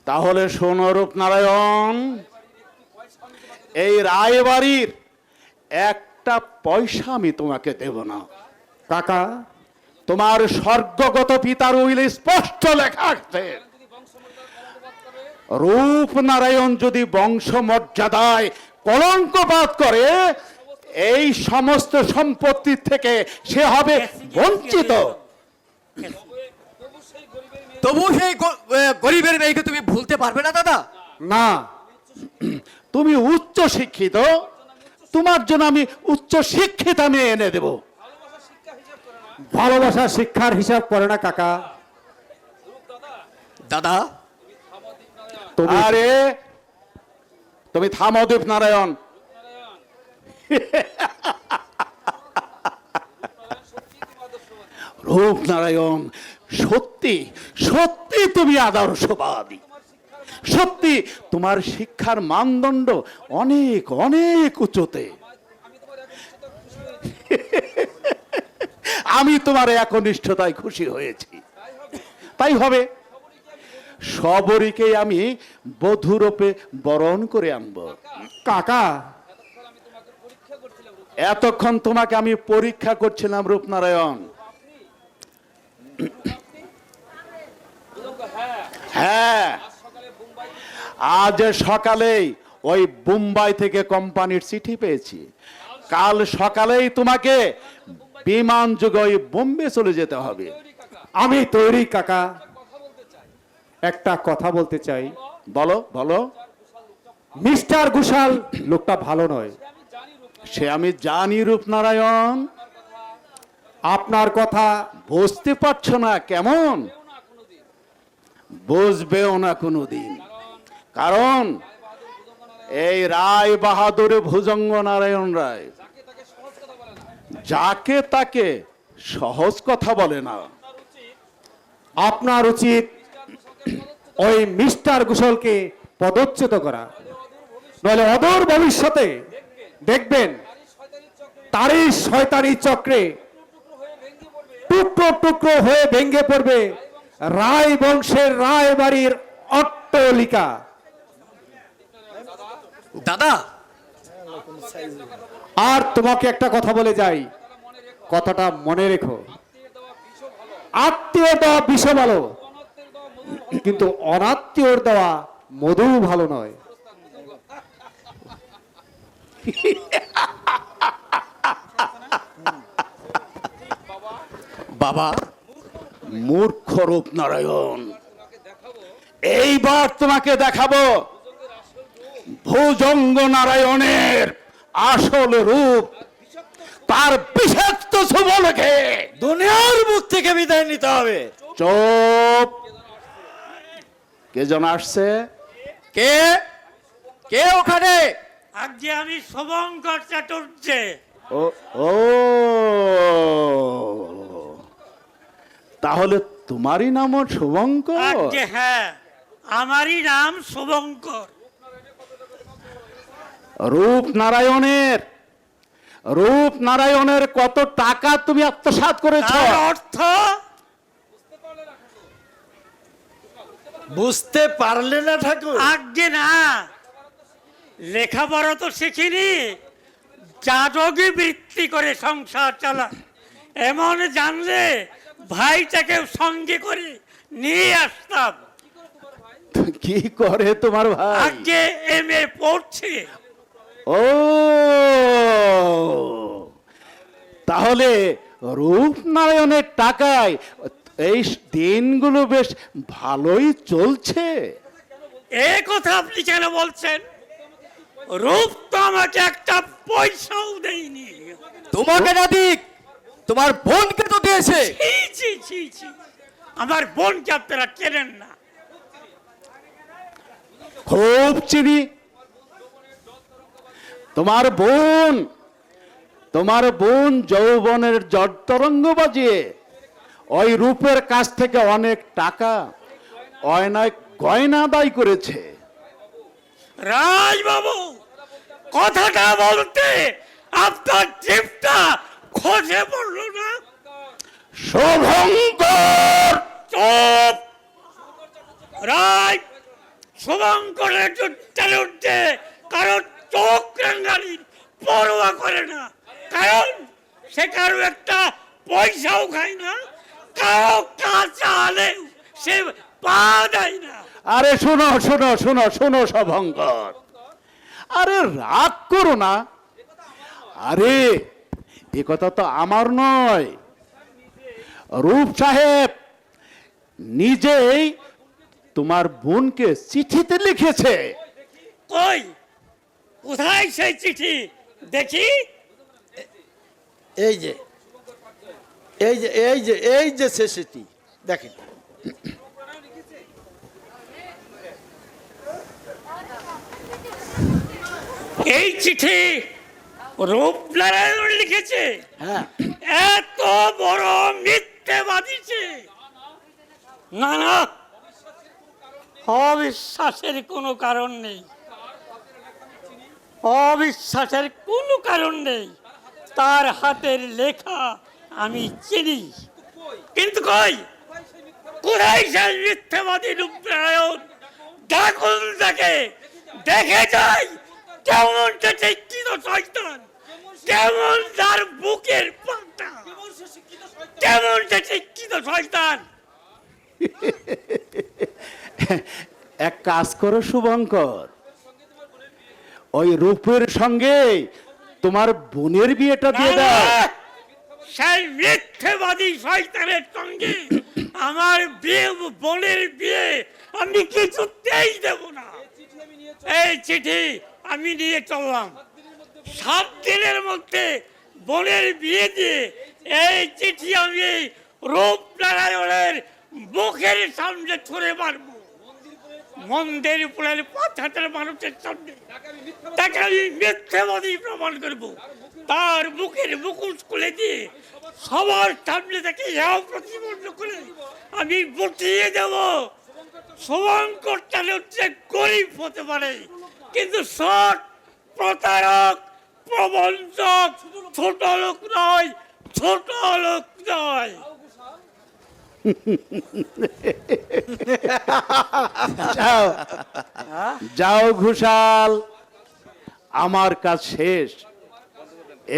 তাহলে শোনো রূপনারায়ণ, এই রায়বাড়ির একটা পয়সা আমি তোমাকে দেব না। কাকা, তোমার স্বর্গগত পিতার উইলে স্পষ্ট লেখা আছে, রূপনারায়ণ যদি বংশমর্যাদায় কলঙ্কপাত করে এই সমস্ত সম্পত্তি থেকে সে হবে বঞ্চিত। তবু সেই গরিবের মেয়েকে তুমি ভুলতে পারবে না দাদা? না, তুমি উচ্চ শিক্ষিত, তোমার জন্য আমি উচ্চ শিক্ষিত মেয়ে এনে দেব। ভালোবাসা শিক্ষার হিসাব করে না কাকা। দাদা, আরে তুমি থামো রূপনারায়ণ। রূপনারায়ণ, সত্যি সত্যি তুমি আদর্শবাদী, সত্যি তোমার শিক্ষার মানদণ্ড অনেক অনেক উচ্চতে। আমি তোমার একনিষ্ঠতায় খুশি হয়েছি। তাই হবে, সবরীকে আমি বধূরূপে বরণ করে আনব। কাকা, এতক্ষণ তোমাকে আমি পরীক্ষা করছিলাম রূপনারায়ণ। হ্যাঁ, আজ সকালেই ওই বোম্বাই থেকে কোম্পানির চিঠি পেয়েছি। কাল সকালেই তোমাকে বিমান যোগে ওই বোম্বে চলে যেতে হবে। আমি তৈরি কাকা। একটা কথা বলতে চাই। বলো বলো। মিস্টার ঘোষাল লোকটা ভালো নয়। সে আমি জানি রূপনারায়ণ, আপনার কথা বুঝতে পারছো না কেমন? বুঝবেও না কোনোদিন, কারণ এই রায় বাহাদুর ভুজঙ্গ নারায়ণ রায় যাকে তাকে সহজ কথা বলে না। আপনার উচিত ওই মিস্টার ঘোষালকে পদচ্যুত করা, নইলে অদূর ভবিষ্যতে দেখবেন তারই শয়তানি চক্রে টুকরো টুকরো হয়ে ভেঙে পড়বে রায় বংশের রায় বাড়ির অট্টালিকা। দাদা, আর তোমাকে একটা কথা বলে যাই, কথাটা মনে রেখো। আত্মীয় দেওয়া বিষ ভালো, কিন্তু অনাত্মীয়র দেওয়া মধু ভালো নয়। বাবা, মূর্খ রূপনারায়ণ, এইবার তোমাকে দেখাবো ভুজঙ্গ নারায়ণের আসল রূপ, তার বিষাক্ত সুবলকে দুনিয়ার মুখ থেকে বিদায় নিতে হবে। চুপ! কে জন আসছে? কে কে ওখানে? আজকে আমি শুভঙ্কর চাটুর্য। ও ও, তাহলে তোমারই নাম শুভঙ্কর? আজকে হ্যাঁ, আমারই নাম শুভঙ্কর। রূপনারায়ণের কত টাকা তুমি আত্মসাৎ করেছ? তার অর্থ বুঝতে পারলে না ঠাকুর? আজকে না, লেখাপড়া তো শিখিনি, যাদবী বৃত্তি করে সংসার চালা। এমন জানলে ভাইটাকে সঙ্গে করে নিয়ে আসতাম। কি করে তোমার ভাই? আজকে এমএ পড়ছে। ও, তাহলে রূপনারায়ণের টাকায় এই দিনগুলো বেশ ভালোই চলছে। এ কথা আপনি কেন বলছেন? রূপ তো আমাকে একটা পয়সাও দেয়নি। তোমাকে না দিক, তোমার বোনকে তো দিয়েছে। ছি, ছি, ছি, ছি। আমার বোনকে আপনারা চেনেন না। খুব চিনি তোমার বোন যৌবনের জড়তরঙ্গ বাজিয়ে ওই রূপের কাছ থেকে অনেক টাকা গয়না আদায় করেছে। রাজবাবু, কথাটা বলতে আপনার জিভটা খসে পড়লো না? শুভঙ্কর! চুপ! রায়, শুভঙ্করের জুট্টালে উঠছে, কারণ চোখ রাঙ্গানির পরোয়া করে না, কারণ সে কারো একটা পয়সাও খায় না, কারো কাঁচা আলেও সে পা দেয় না। আরে শোনো শোনো শোনো শোনো শুভঙ্কর, আরে রাগ করো না। আরে এ কথা তো আমার নয়, রূপ সাহেব নিজেই তোমার বোনকে চিঠিতে লিখেছে। কই, কোথায় সেই চিঠি দেখি? এই যে এই যে এই যে এই যে শেষটি দেখেন। এই চিঠি রূপনারায়ণ লিখেছে? হ্যাঁ, এত বড় মিথ্যেবাদী সে! না না, অবিশ্বাসের কোনো কারণ নেই, অবিশ্বাসের কোনো কারণ নেই। তার হাতের লেখা আমি চিনি, কিন্তু কই, কোথায় সেই মিথ্যেবাদী রূপনারায়ণ? ডাকুন তাকে, দেখে যাই কেমন সে শিক্ষিত শয়তান, কেমন তার বুকের পাতা, কেমন সে শিক্ষিত শয়তান। এক কাজ করো শুভঙ্কর, ওই রূপের সঙ্গে তোমার বোনের বিয়েটা দিয়ে দাও। সেই মিথ্যেবাদী শয়তানের সঙ্গে আমার বিয়ে, বোনের বিয়ে আমি কিছুতেই দেব না। এই চিঠি আমি নিয়ে চললাম, 7 দিনের মধ্যে বোনের বিয়ে দিয়ে এই চিঠি আমি রূপনারায়ণের মুখের সামনে ছুঁড়ে মারবো, মন্দির উপরের 5,000 মানুষের সামনে তাকে আমি মিথ্যেবাদী প্রমাণ করবো। তার মুখের মুখোশ খুলে দিয়ে সবার সামনে তাকে ইহাও প্রতিবন্ধ করে আমি বটিয়ে দেব। শুভঙ্কর চালে হচ্ছে গরিব হতে পারে, কিন্তু সৎ, প্রতারক, প্রবঞ্চক, ছোট লোক নয়, ছোট লোক নয়। যাও যাও ঘোষাল, আমার কাজ শেষ,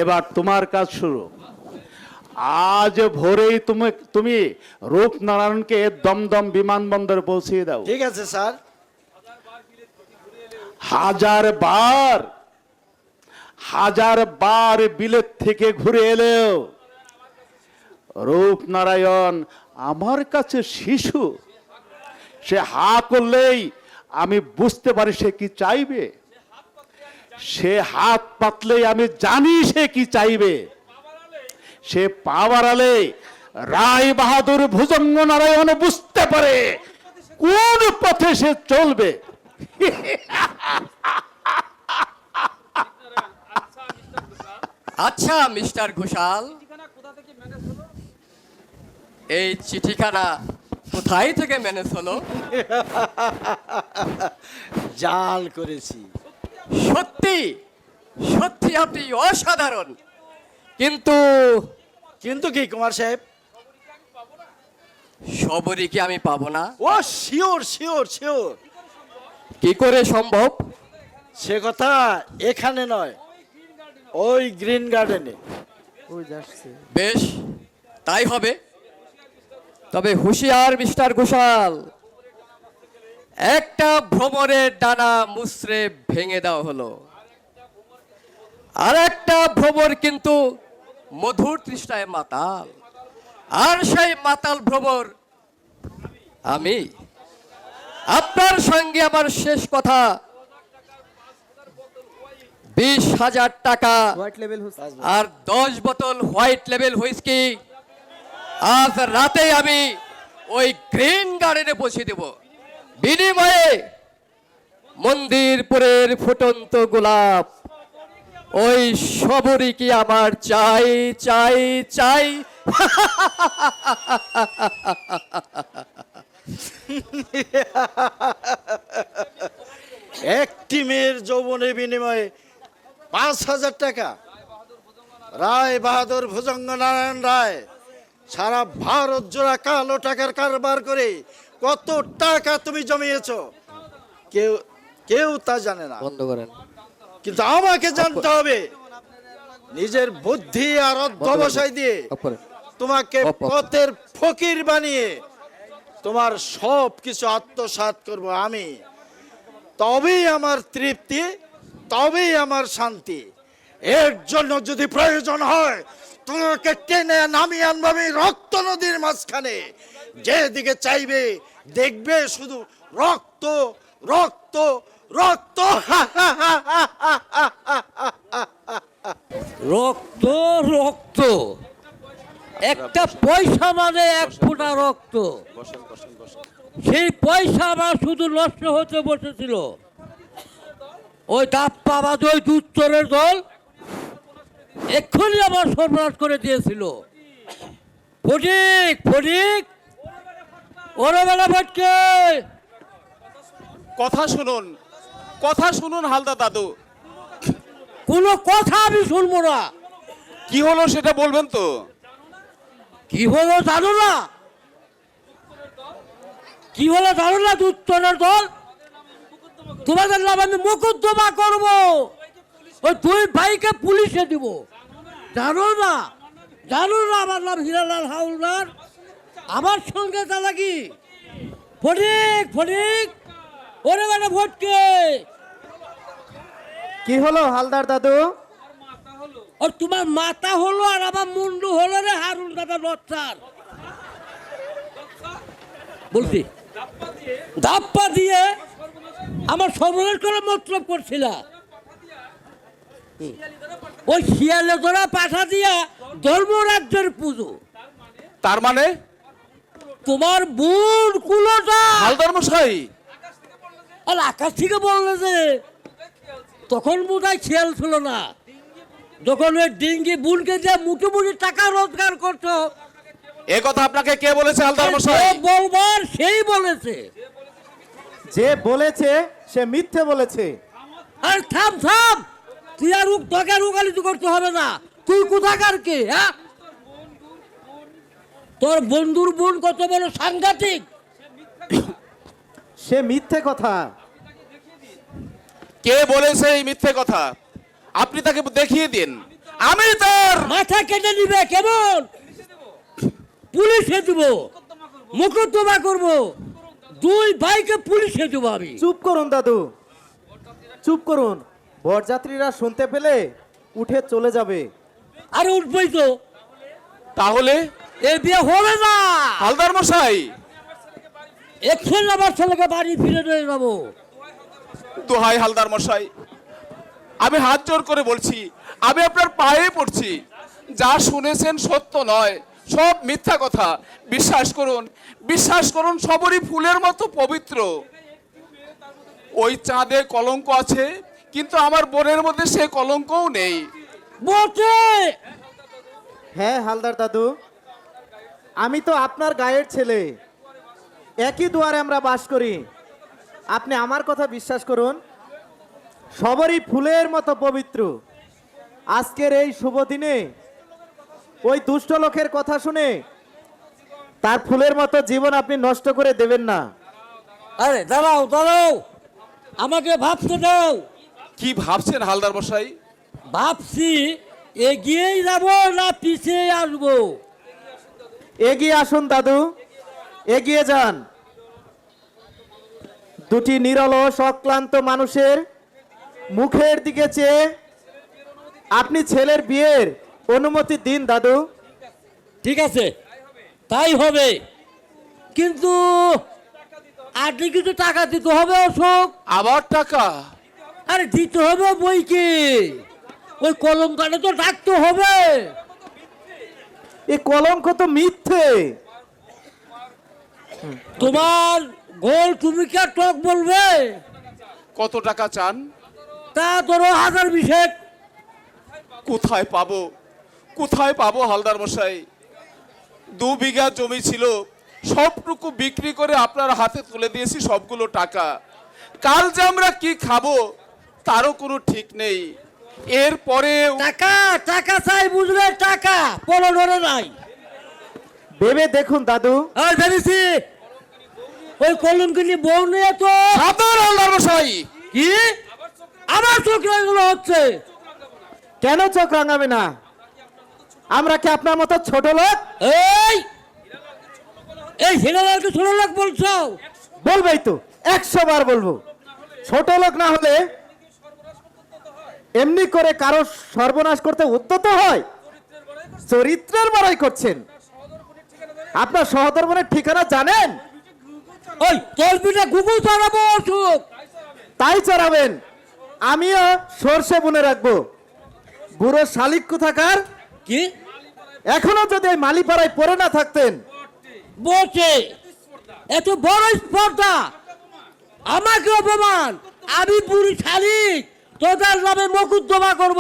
এবার তোমার কাজ শুরু। আজ ভোরেই তুমি রূপনারায়ণকে দমদম বিমানবন্দরে পৌঁছিয়ে দাও। ঠিক আছে স্যার। 1000 বার বিলেত থেকে ঘুরে এলেও রূপনারায়ণ আমার কাছে শিশু। সে হা করলেই আমি বুঝতে পারি সে কি চাইবে, সে হাত পাতলেই আমি জানি সে কি চাইবে। সে পা বাড়ালে রায় বাহাদুর ভুজঙ্গ নারায়ণ বুঝতে পারে কোন পথে সে চলবে। আচ্ছা মিস্টার ঘোষাল, এই চিঠিখানা কোথায় থেকে ম্যানেজ হলো? জাল করেছি। সত্যি সত্যি আপনি অসাধারণ, কিন্তু কিন্তু কি কুমার সাহেব? সবরই কি আমি পাবো না? ও শিওর শিওর শিওর। কি করে সম্ভব? সে কথা এখানে নয়, ওই গ্রিন গার্ডেনে। বেশ, তাই হবে। তবে হুঁশিয়ার মিস্টার ঘোষাল, একটা ভ্রমরের ডানা মুচড়ে ভেঙে দেওয়া হলো, আর একটা ভ্রমর কিন্তু মধুর তৃষ্ণায় মাতাল, আর সেই মাতাল ভ্রমর আমি। আপনার সঙ্গে আমার শেষ কথা, 20,000 টাকা আর 10 বোতল হোয়াইট লেভেল হুইস্কি আজ রাতে আমি ওই গ্রিন গার্ডেনে পৌঁছে দেব। বিনিময়ে মন্দিরপুরের ফুটন্ত গোলাপ, ওই সবরই কি আমার চাই চাই চাই। একটি মেয়ের যৌবনের বিনিময়ে 5,000 টাকা? রায় বাহাদুর ভুজঙ্গ নারায়ণ রায় সারা ভারত জোড়া কালো টাকার কারবার করে কত টাকা তুমি জমিয়েছ? কেউ কেউ তা জানে না, বন্ধ করেন। কিন্তু আমাকে জানতে হবে। নিজের বুদ্ধি আর অধ্যবসায় দিয়ে অফ করেন। তোমাকে অফ, অফ। পথের ফকির বানিয়ে তোমার সব কিছু আত্মসাৎ করব আমি। তবেই আমার তৃপ্তি, তবেই আমার শান্তি। এর জন্য যদি প্রয়োজন হয় তোমাকে টেনে নামিয়ে আনবো আমি রক্ত নদীর মাঝখানে। যেদিকে চাইবে দেখবে শুধু রক্ত রক্ত রক্ত। রক্ত রক্ত, একটা পয়সা মানে এক ফোঁটা রক্ত। সেই পয়সা আমার শুধু নষ্ট হতে বসেছিল। ওই ডাপ্পাবাজ ওই দুচ্চরের দল এক্ষুনি আমার সর্বনাশ করে দিয়েছিল। ফটিক ফটিক, ওরে বেলা ফটকে, কথা শুনুন, কথা শুনুন হালদার দাদু। কোনো কথা আমি শুনবো না। কি হলো সেটা বলবেন তো? কি হলো জানো না? কি হলো জানো না? দুচ্চরের দল, তোমাদের নাম আমি মোকদ্দমা করব, ওই দুই ভাইকে পুলিশে দিব। জানো না? জানো না আমার নাম হীরালাল হাওলদার? আমার সঙ্গে চালাকি। ফটিক ফটিক, ওরে বেটা ফটকে, কি হলো হালদার দাদু? আর তোমার মাথা হলো আর আমার মুন্ডু হলো রে হারুন দাদা লচ্ছার। বলছি ধাপ্পা দিয়ে আমার সর্বনাশ করে মতলব করছিল। ওই শিয়ালে ধরা পাঠা দিয়া ধর্মরাজ্যের পুজো। তার মানে তোমার বোন কুলোটা হালদার মশাই, আর আকাশ থেকে বললে যে তখন বোধহয় খেয়াল ছিল না। যখন ওই ডিঙ্গি বোনকে যে মুঠো মুঠি টাকা রোজগার করছো, এ কথা আপনাকে কে বলেছে হালদার যে মশাই? বলবার সেই বলেছে। যে বলেছে সে মিথ্যে বলেছে। আর থাম থাম, তুই আর তোকে উকালিত করতে হবে না। তুই কোথাকার কে? হ্যাঁ, তোর বন্ধুর বোন কত বড় সাংঘাতিক। সে মিথ্যে কথা। কে বলেছে এই মিথ্যে কথা? আপনি তাকে দেখিয়ে দিন। আমি তার মাথা কেটে নিবে কেমন? পুলিশে দিব, মোকদ্দমা করব, দুই ভাইকে পুলিশে দিব আমি। চুপ করুন দাদু, চুপ করুন। বরযাত্রীরা শুনতে পেলে উঠে চলে যাবে। আর উঠবই তো, তাহলে এ বিয়ে হবে না। হালদার মশাই, এক্ষুনি আমার ছেলেকে বাড়ি ফিরে নিয়ে যাবো। দোহাই হালদার মশাই, আমি হাত জোর করে বলছি, আমি আপনার পায়ে পড়ছি। যা শুনেছেন সত্য নয়, সব মিথ্যা কথা। বিশ্বাস করুন, বিশ্বাস করুন, সবরই ফুলের মতো পবিত্র। ওই চাঁদে কলঙ্ক আছে, কিন্তু আমার বোনের মধ্যে সে কলঙ্কও নেই। বটে, হ্যাঁ হালদার দাদু, আমি তো আপনার গায়ের ছেলে। একই দুয়ারে আমরা বাস করি। আপনি আমার কথা বিশ্বাস করুন, সবারই ফুলের মতো পবিত্র। আজকের এই শুভ দিনে ওই দুষ্ট লোকের কথা শুনে তার ফুলের মতো জীবন আপনি নষ্ট করে দেবেন না। আরে দাঁড়াও দাঁড়াও, আমাকে ভাবতে দাও। কি ভাবছেন হালদার মশাই? ভাবছি এগিয়েই যাব না পিছিয়ে আসবো। এগিয়ে আসুন দাদু, এগিয়ে যান। দুটি নিরলস অক্লান্ত মানুষের মুখের দিকে চেয়ে আপনি ছেলের বিয়ের অনুমতি দিন দাদু। ঠিক আছে, তাই হবে, কিন্তু আগে কিছু টাকা দিতে হবে অশোক। আবার টাকা? আরে দিতে হবে বই কি, ওই কলঙ্কাটা তো ডাকতে হবে। এই কলঙ্ক তো মিথ্যে। তোমার গোল তুমি কি আর টক বলবে? কত টাকা চান? তা ধরো 1020। কোথায় পাবো, কোথায় পাবো হালদার মশাই? 2 বিঘা জমি ছিল, সবটুকু বিক্রি করে আপনার হাতে তুলে দিয়েছি সবগুলো টাকা। কাল যে আমরা কি খাবো তারও কোনো ঠিক নেই। এরপরে টাকা টাকা চাই বুঝলে, টাকা পড়ো ধরে নাই। ভেবে দেখুন দাদু, আর ভেবেছি ওই কলঙ্কিনী বউ নিয়ে তো সাবধান হালদার মশাই। কি আমার চোখ এগুলো হচ্ছে। কেন চোখ রাঙাবে না? আমরা কি আপনার মতো ছোট লোক? এই এই হিরালালকে ছোট লোক বলছো? বলবেই তো, 100 বার বলবো। ছোট লোক না হলে এমনি করে কারো সর্বনাশ করতে উদ্যত হয়? চরিত্রের বড়াই করছেন। আপনার সহধর্মনের ঠিকানা জানেন? ওই তোর পিঠে গুগল চালাবো অসুখ। তাই চড়াবেন। আমিও সর্ষে বুনে রাখবো। বুড়ো শালিক কোথাকার, কি এখনো যদি এই মালিপাড়ায় পড়ে না থাকতেন। বলছে এত বড় স্পর্ধা, আমাকে অপমান। আমি বুড়ি শালিক, তোদের নামে মোকদ্দমা করব।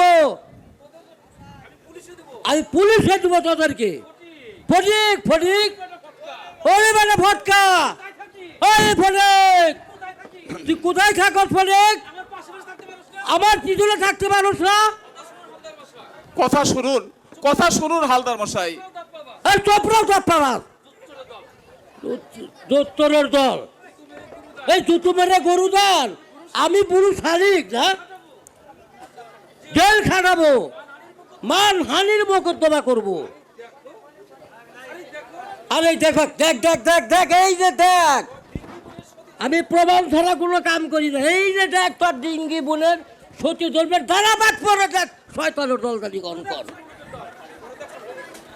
আমি পুলিশে দেবো তোদেরকে। ফটিক ফটিক, ওই মানে ফটকা, ওই ফটিক তুই কোথায় থাকস? ফটিক আমার পিছনে থাকতে পারোস না? কথা শুনুন, কথা শুনুন হালদার মশাই। এই চপড়াও চপ্পাবাস দোত্তরের দল, এই জুতু মেরে গরু দল। আমি বুড়ো শালিক না, জেল খাটাবো, মানহানির মোকদ্দমা করবো। আরে দেখ দেখ দেখ দেখ দেখ, এই যে দেখ, আমি প্রমাণ ছাড়া কোনো কাম করি না। এই যে দেখ তোর ডিঙ্গি বোনের সতী ধর্মের দাঁড়াবাদ পরে দেখ, শয়তানের দলদারি কর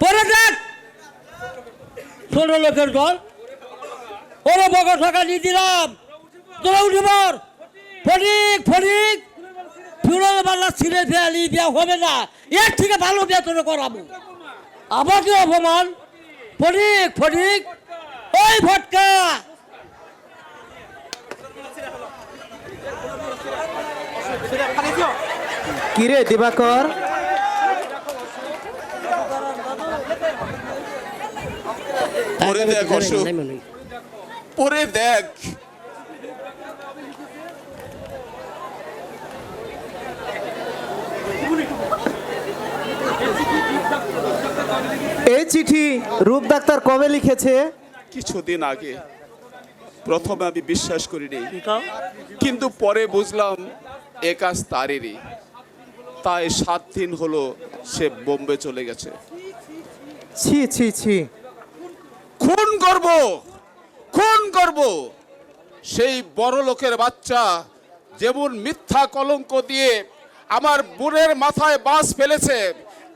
পরে দেখ, ছোট লোকের দল। ওরে বগা থাকা নিয়ে দিলাম, তোরা উঠে পর। ফটিক ফটিক, ফিরোল বাল্লা ছিঁড়ে ফেলি, বিয়া হবে না। এর থেকে ভালো বিয়া তোরা করাবো। আমাকে অপমান। ফটিক ফটিক, ওই ফটকা, কিরে দিবাকর, পরে দেখ অশোক, পরে দেখ। এই চিঠি রূপ ডাক্তার কবে লিখেছে? কিছুদিন আগে। প্রথমে আমি বিশ্বাস করিনি, কিন্তু পরে বুঝলাম এ কাজ তারেরই। তাই 7 দিন হলো সে বোম্বে চলে গেছে। ছি ছি ছি, খুন করব, খুন করব। সেই বড় লোকের বাচ্চা যেমন মিথ্যা কলঙ্ক দিয়ে আমার বোনের মাথায় বাস ফেলেছে,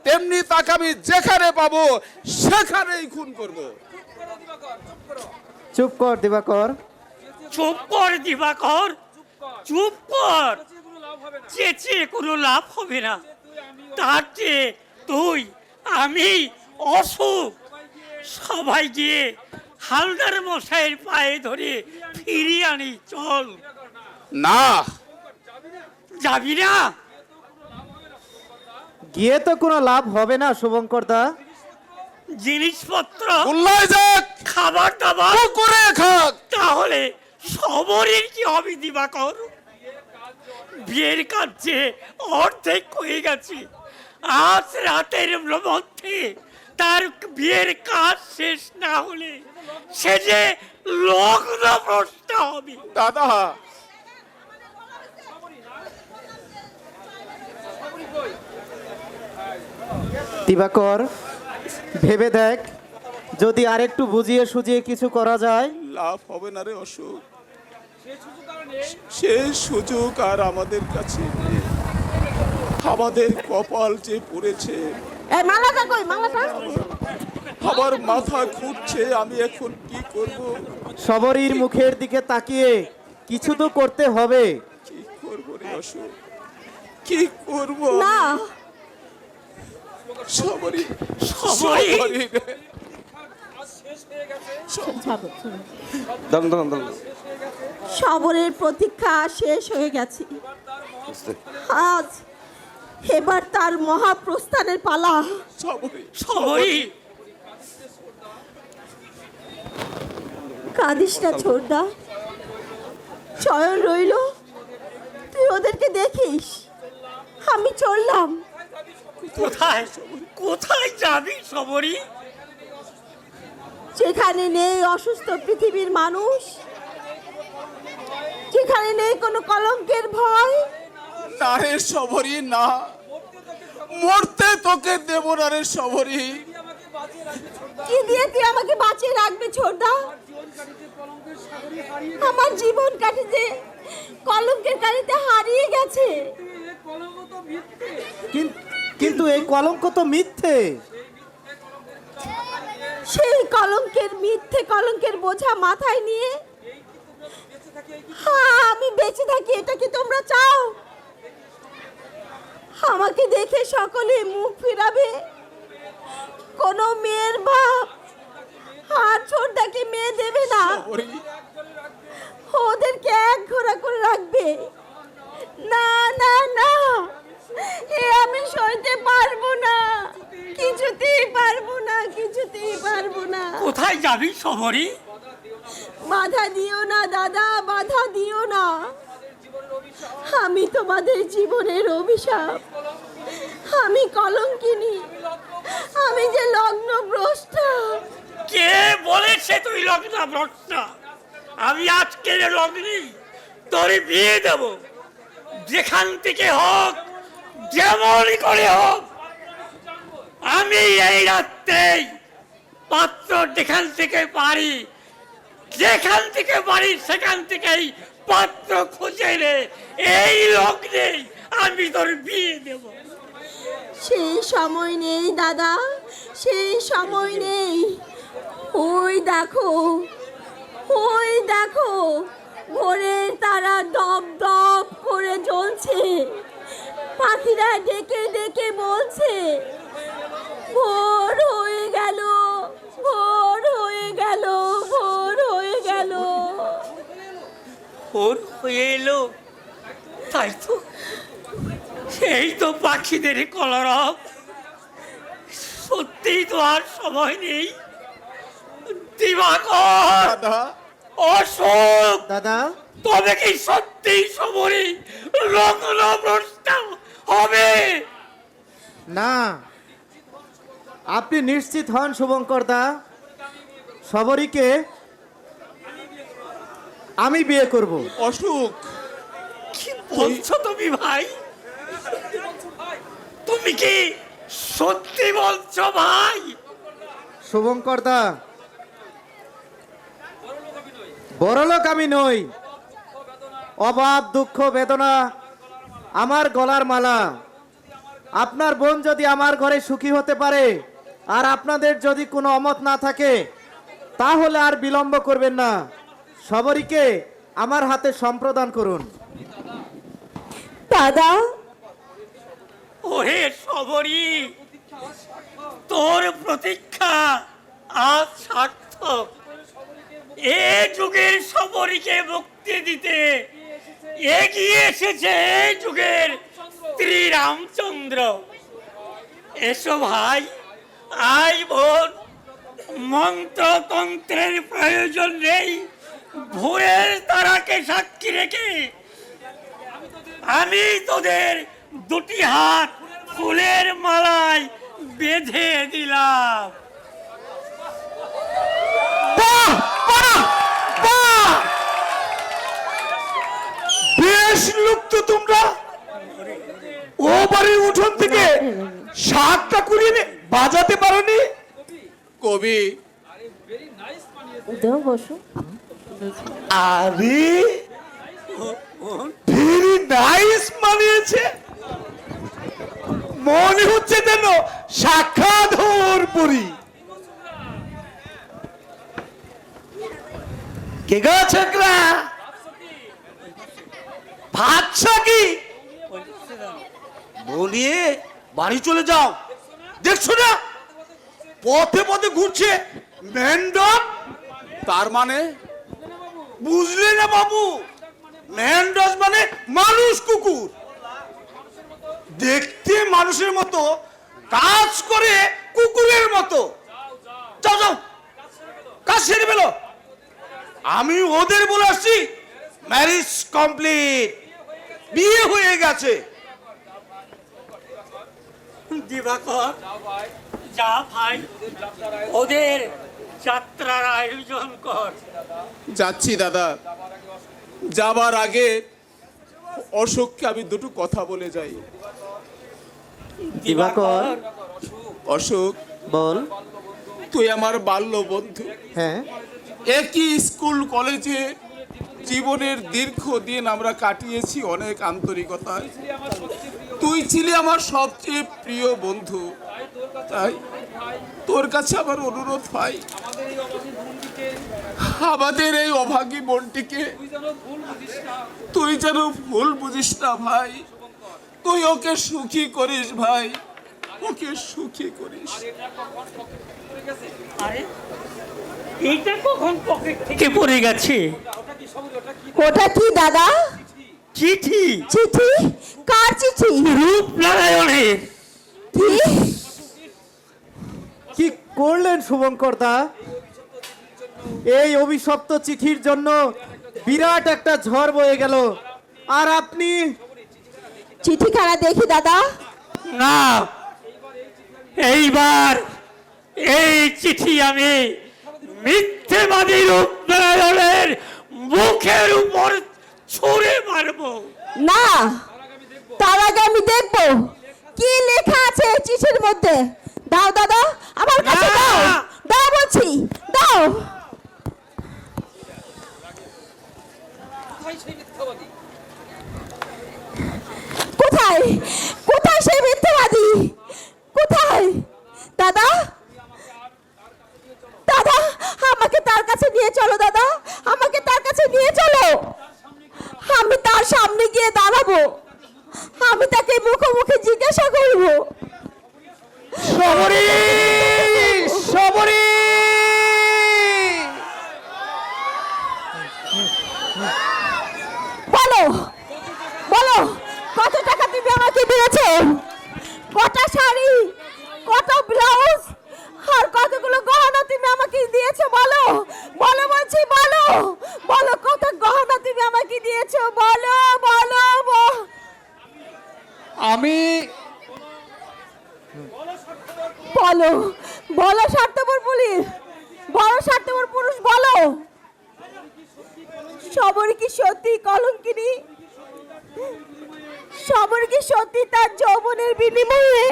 তেমনি তাকে আমি যেখানে পাবো সেখানেই খুন করব। চুপ কর দিবাকর। চুপ কর দিবাকর, চুপ কর। চেঁচিয়ে কোনো লাভ হবে না। তার চেয়ে তুই, আমি, অসুখ সবাই গিয়ে হালদার মশাইয়ের পায়ে ধরে ফিরিয়ে আনি। চল। না, যাবি না? গিয়ে তো কোনো লাভ হবে না শুভঙ্কর দা। জিনিসপত্র, উল্লাই যাক, খাবার দাবার করে খাক। তাহলে সবরের কি হবে দিবাকর? বিয়ের কাজ যে অর্ধেক হয়ে গেছে, আজ রাতের মধ্যে তার বিয়ের কাজ শেষ না হলে সে যে লগ্ন প্রশ্ন হবে। দাদা, দিবাকর, ভেবে দেখ, যদি আরেকটু বুঝিয়ে সুজিয়ে কিছু করা যায়। লাভ হবে না রে অশোক, সে সুযোগ আর আমাদের কাছে নেই। আমাদের কপাল যে পড়েছে, আমার মাথা ঘুরছে। আমি এখন কি করব? সবরীর মুখের দিকে তাকিয়ে কিছু তো করতে হবে। কি করব রে অশোক, কি করব? না, সবরই সবরই? সবরই রে। সবরের প্রতীক্ষা শেষ হয়ে গেছে। আজ এবার তার মহাপ্রস্থানের পালা। সবরই সবই কাঁদিস না ছোটদা, চয়ন রইল, তুই ওদেরকে দেখিস। আমি চললাম। কোথায়, কোথায় যাবি সবরি? যেখানে নেই অসুস্থ পৃথিবীর মানুষ, এখানে নেই কোনো কলঙ্কের ভয়? না রে শবরী, না, মরতে তোকে দেব না রে শবরী। কি দিয়ে তুই আমাকে বাঁচিয়ে রাখবি ছোটদা? আমার জীবন কাটিতে কলঙ্কের কালিতে হারিয়ে গেছে। কিন্তু এই কলঙ্ক তো মিথ্যে। সেই কলঙ্কের মিথ্যে কলঙ্কের বোঝা মাথায় নিয়ে আমি বেঁচে থাকি, এটা কি তোমরা চাও? আমাকে দেখে সকলে মুখ ফিরাবে, কোনো মেয়ের বাপ আর ছোটদাকে মেয়ে দেবে না, ওদেরকে এক ঘোড়া করে রাখবে। না না না, এ আমি সইতে পারবো না, কিছুতেই পারবো না, কিছুতেই পারবো না। কোথায় যাবি শবরী? বাধা দিও না দাদা, বাধা দিও না। আমি তোমাদের জীবনের অভিশাপ, আমি কলঙ্কিনী, আমি যে লগ্ন ভ্রষ্টা। কে বলেছে তুই লগ্না ভ্রষ্টা? আমি আজকের লগ্নি তোর বিয়ে দেব, যেখান থেকে হোক, যেমনই করে হোক। আমি এই রাত্রেই পাত্র যেখান থেকে পারি, যেখান থেকে পারি সেখান থেকেই পাত্র খুঁজে রে, এই লগ্নেই আমি তোর বিয়ে দেব। সেই সময় নেই দাদা, সেই সময় নেই। ওই দেখো, ওই দেখো, ভোরের তারা দপ দপ করে জ্বলছে, পাখিরা ডেকে ডেকে বলছে ভোর হয়ে গেল, ভোর হয়ে গেল, ভোর হয়ে গেল। ভোর হয়ে এলো, তাই তো, এই তো পাখিদের কলরব। সত্যিই তো আর সময় নেই। দিবাকর, দাদা, অশোক, দাদা, তবে কি সত্যিই শবরী লগ্ন ভ্রষ্টা হবে? না, আপনি নিশ্চিত হন শুভঙ্কর দা, শবরীকে আমি বিয়ে করব। অসুখ, কি বলছো তুমি ভাই? তুমি কি সত্যি বলছো ভাই? শুভঙ্কর দা, বড়লোক আমি নই, অভাব দুঃখ বেদনা আমার গলার মালা। আপনার বোন যদি আমার ঘরে সুখী হতে পারে, আর আপনাদের যদি কোনো অমত না থাকে, তাহলে আর বিলম্ব করবেন না, শবরীকে আমার হাতে সম্প্রদান করুন। দাদা, ওহে শবরী, তোর প্রতীক্ষা আজ সার্থক। এ যুগের শবরীকে মুক্তি দিতে এগিয়ে এসেছে এই যুগের শ্রী রামচন্দ্র। এসো ভাই, আই বোন, মন্ত্রতন্ত্রের প্রয়োজন নেই। ভোরের তারাকে সাক্ষী রেখে আমি তোদের দুটি হাত ফুলের মালায় বেঁধে দিলাম। বেশ লোক তো তোমরা, ও বাড়ির উঠোন থেকে শাকটা কুড়িয়ে বাজাতে পারোনি? কবি, বসো। আরে ভেরি নাইস মানিয়েছে, মনে হচ্ছে যেন সাক্ষাৎ পরি। কে গো ছোকরা, ভাবছো কি? বলিয়ে বাড়ি চলে যাও। দেখছো না পথে পথে ঘুরছে মেন্ডক? তার মানে বুঝলে না বাবু, মেন্ডস মানে মানুষ কুকুর, দেখতে মানুষের মতো, কাজ করে কুকুরের মতো। যাও যাও, কাজ সেরে ফেলো। আমি ওদের বলে আসছি ম্যারেজ কমপ্লিট, বিয়ে হয়ে গেছে। দিবাকর, যা ভাই, ওদের যাত্রার আয়োজন কর। যাচ্ছি দাদা। যাবার আগে অশোককে আমি দুটো কথা বলে যাই। দিবাকর, অশোক, বল। তুই আমার বাল্য বন্ধু। হ্যাঁ, একই স্কুল কলেজে জীবনের দীর্ঘদিন আমরা কাটিয়েছি অনেক আন্তরিকতায়। তুই ছিলি আমার সবচেয়ে প্রিয় বন্ধু। তাই তোর কাছে আমার অনুরোধ ভাই, আমাদের এই অভাগী বোনটিকে তুই যেন ভুল বুঝিস না ভাই। তুই ওকে সুখী করিস ভাই, ওকে সুখী করিস। আরে এইটা কখন পকেট থেকে পড়ে গেছে? ওটা কি দাদা? চিঠি। চিঠি? কার চিঠি? রূপনারায়ণের। কি? কি করলেন শুভঙ্কর দা? এই অভিশপ্ত চিঠির জন্য বিরাট একটা ঝড় বয়ে গেল, আর আপনি? চিঠিখানা দেখি দাদা। না, এইবার এই চিঠি আমি মিথ্যেবাদী রূপনারায়ণের মুখের উপর ছুঁড়ে মারবো। না, তার আগে আমি দেখবো কি লেখা আছে এই চিঠির মধ্যে। দাও দাদা, আমার কাছে না। দাও। দাও বলছি, দাও। কোথায় কোথায় সেই মিথ্যাবাদী? কোথায় দাদা? দাদা, আমাকে তার কাছে নিয়ে চলো দাদা, আমাকে তার কাছে নিয়ে চলো। আমি তার সামনে গিয়ে দাঁড়াবো, আমি তাকে মুখোমুখি জিজ্ঞাসা করব। সবরি, সবরি, বলো বলো, কত টাকা তুমি আমাকে দিয়েছো? কটা শাড়ি, কত ব্লাউজ, আর কতগুলো গহনা তুমি আমাকে দিয়েছো? বলো বলো বলছি, বলো বলো, কত গহনা তুমি আমাকে দিয়েছো? বলো বলো আমি বলো বলো, স্বার্থপর পুলিশ, বড় স্বার্থপর পুরুষ, বলো। সবর কি সত্যি কলঙ্কিনী? সবর কি সত্যি তার যৌবনের বিনিময়ে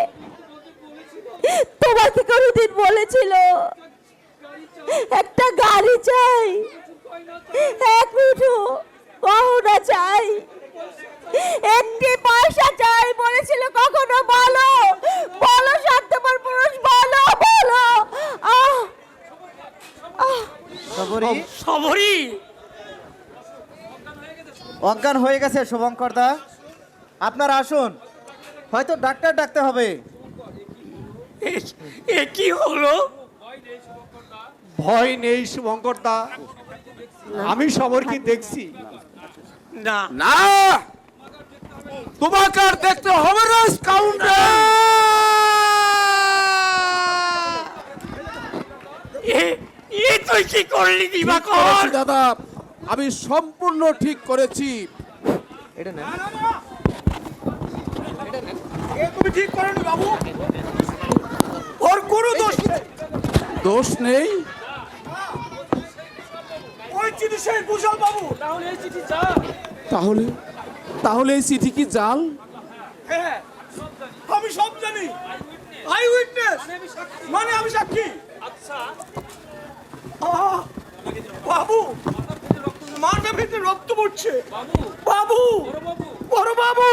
তোমাকে কোনদিন বলেছিল একটা গাড়ি চাই, এক মুঠো গহনা চাই, একটি পয়সা চাই বলেছিল কখনো? বলো বলো স্বার্থপর পুরুষ, বলো বলো। আহ আহ সবরি সবরি, অজ্ঞান হয়ে গেছে শুভঙ্কর দা, আপনারা আসুন, হয়তো ডাক্তার ডাকতে হবে। এ কি হলো? ভয় নেই শুভঙ্কর দা, আমি সবরকে দেখছি। না, না, তোমাকে আর দেখতে হবে না স্কাউন্ডার। এ তুই কি করলি দিবাকর? করেছি দাদা, আমি সম্পূর্ণ ঠিক করেছি। এটা না, তুমি ঠিক করেনি বাবু, ওর কোনো দোষ নেই। দোষ নেই? ওই চিঠি সেই কুশল বাবু। তাহলে তাহলে এই চিঠি কি জাল? হ্যাঁ, আমি সব জানি। আই উইটনেস মানে আমি সাক্ষী। আচ্ছা বাবু, মাথা ভিতরে রক্ত পড়ছে। বাবু, বড় বাবু,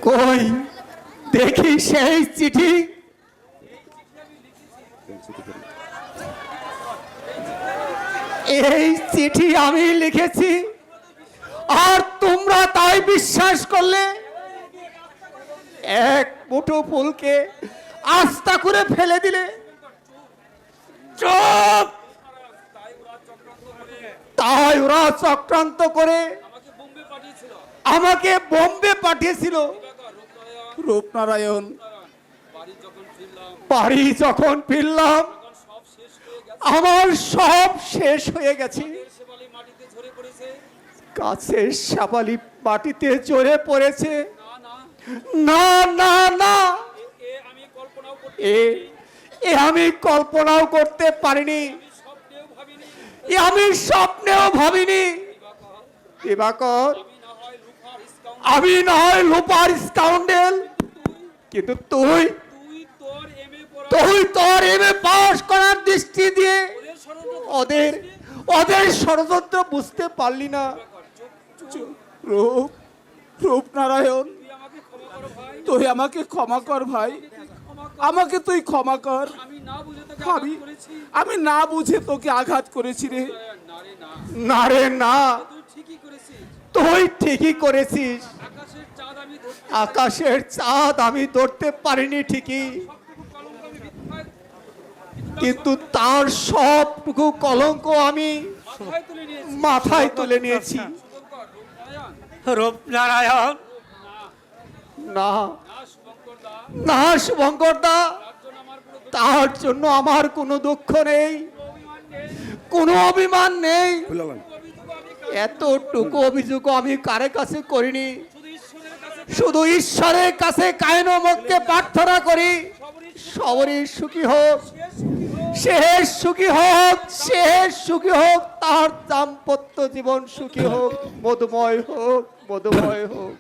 কই দেখি সেই চিঠি। এই চিঠি আমি লিখেছি, আর তোমরা তাই বিশ্বাস করলে? এক মুঠো ফুলকে আস্থা করে ফেলে দিলে। চুপ! তাই ওরা চক্রান্ত করে আমাকে বোম্বে পাঠিয়েছিল। রূপনারায়ণ, বাড়ি যখন ফিরলাম আমার সব শেষ হয়ে গেছে। গাছের শাপালি মাটিতে ঝরে পড়েছে। না না না, এ আমি কল্পনাও করতে পারিনি। এ আমি স্বপ্নেও ভাবিনি। দিবাকর, আমি না হয় লোপার স্কাউন্ডেল, কিন্তু তুই তোর এমএ পাস করার দৃষ্টি দিয়ে ওদের ষড়যন্ত্র বুঝতে পারলি না। রূপনারায়ণ, তুই আমাকে ক্ষমা কর ভাই, আমাকে তুই ক্ষমা কর। আমি না বুঝে তোকে আঘাত করেছি রে। না রে না, তুই ঠিকই করেছিস। আকাশের চাঁদ আমি ধরতে পারিনি ঠিকই, কিন্তু তার সবটুকু কলঙ্ক আমি মাথায় তুলে নিয়েছি। রূপনারায়ণ, না না শুভঙ্করদা, তার জন্য আমার কোনো দুঃখ নেই, কোনো অভিমান নেই। এতটুকু অভিযোগ আমি কারে কাছে করিনি, শুধু ঈশ্বরের কাছে কায়নমককে প্রার্থনা করি সবরই সুখী হোক, শেষ সুখী হোক, শেষ সুখী হোক, তার দাম্পত্য জীবন সুখী হোক, মধুময় হোক, মধুময় হোক।